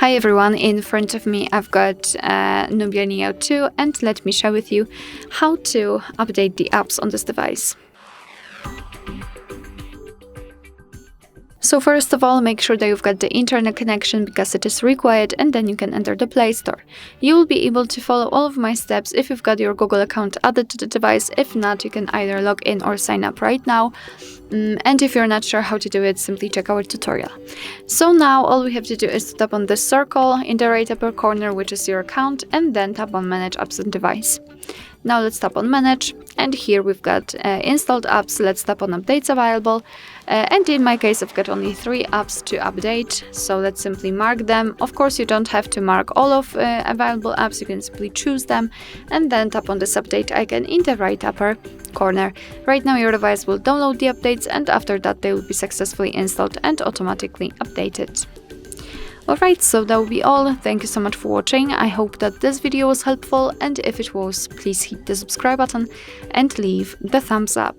Hi everyone, in front of me I've got Nubia Neo 2 and let me share with you how to update the apps on this device. So first of all, make sure that you've got the internet connection because it is required, and then you can enter the Play Store. You will be able to follow all of my steps if you've got your Google account added to the device. If not, you can either log in or sign up right now. And if you're not sure how to do it, simply check our tutorial. So now all we have to do is tap on the circle in the right upper corner, which is your account, and then tap on Manage Apps on Device. Now let's tap on Manage, and here we've got installed apps. Let's tap on Updates Available, and in my case I've got only 3 apps to update, so let's simply mark them. Of course, you don't have to mark all of available apps, you can simply choose them, and then tap on this update icon in the right upper corner. Right now your device will download the updates, and after that they will be successfully installed and automatically updated. Alright, so that will be all. Thank you so much for watching. I hope that this video was helpful, and if it was, please hit the subscribe button and leave the thumbs up.